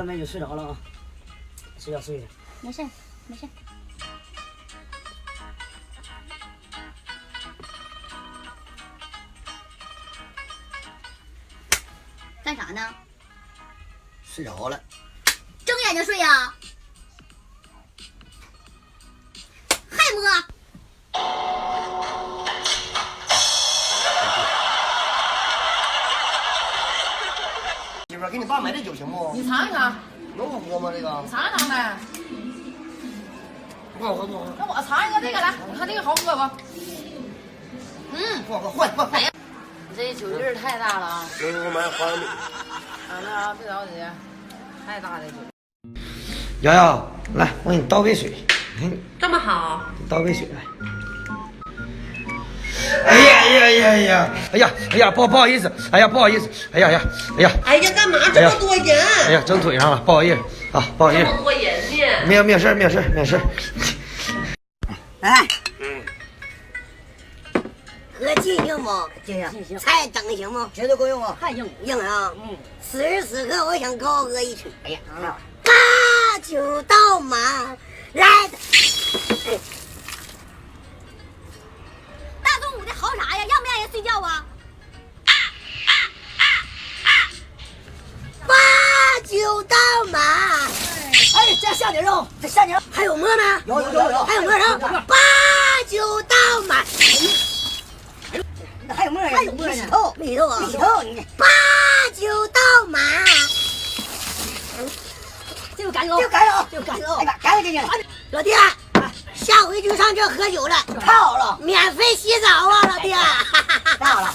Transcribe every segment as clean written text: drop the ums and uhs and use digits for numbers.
妹就睡着了啊，睡觉睡去。没事没事。干啥呢？睡着了。睁眼睛睡呀？还摸？媳妇儿，给你爸买点酒行不？你尝一尝，能好喝吗？这个？你尝一尝呗。不好喝，不好喝。那我尝一个这个来，你看这个好喝不？不好喝，换。哎呀，你这酒劲儿太大了啊！行，我买花生米。啊，别着急，太大的酒。瑶瑶，来，我给你倒杯水。这么好？倒杯水来。哎呀，不好意思，哎呀，不好意思，哎呀，干嘛这么多人？哎呀，整腿上了，不好意思啊，不好意思。这么多人呢？没有事。哎，喝尽行不？行，菜整行不？绝对够用啊！还硬啊！此时此刻，我想高歌一曲。哎呀，八九道马来的。大中午的嚎啥呀？让不让人睡觉啊？八九道马。哎，这下点肉，这下点还有馍吗？有，还有馍肉。八九道马。还有馍呀？米头啊！米头，你八九道马。这就赶走。哎呀，赶紧！老弟，下回就上这喝酒了，太好了，免费洗澡啊，老弟。太好了。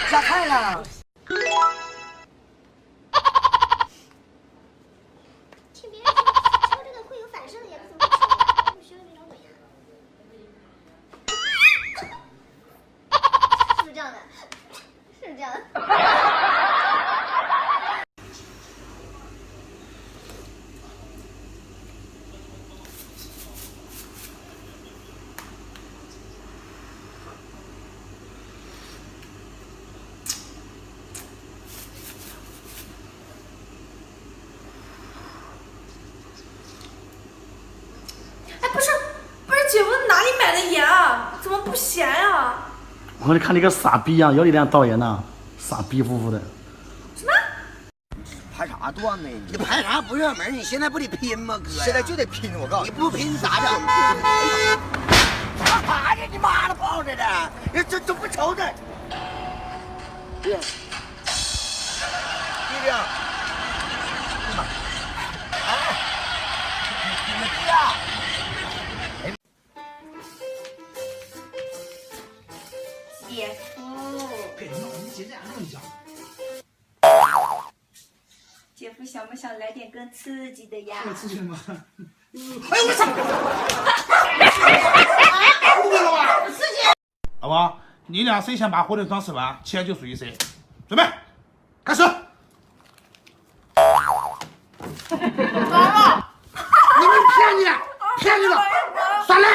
下菜了。听别人说这个会有反射，也不怎么吃，不需要那种美呀。是不是这样的？是这样的。不是姐夫哪里买的盐啊？怎么不咸呀？我看你个傻逼样，要你俩导演呐，傻逼乎乎的。什么？拍啥段呢？你拍啥不热门？你现在不得拼吗，哥？现在就得拼，我告诉你，你不拼咋整？啥呢？你妈了泡着的，这不瞅着。弟弟，姐夫，姐夫想不想来点更刺激的呀？刺激吗？哎呦我操！误会了吧？好吧，你俩谁先把火腿肠吃完，钱就属于谁。准备，开始。完了！你们骗你了，算来。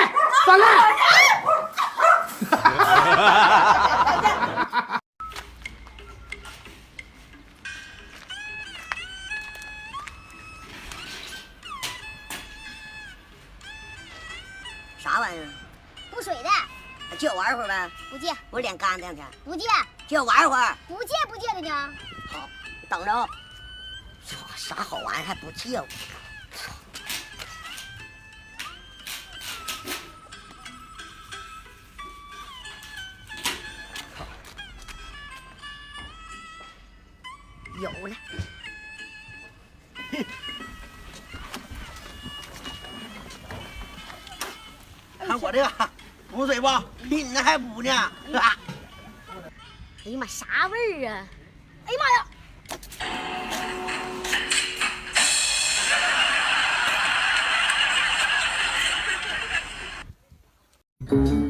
啥玩意儿？补水的，借我玩会儿呗。不借，我脸干这两天，不借，借我玩会儿。不借的呢。好，等着。操，啥好玩意儿还不借我？有了。看我这个补水不？比你那还补呢。哎呀妈，啥味儿啊？哎呀妈呀！嗯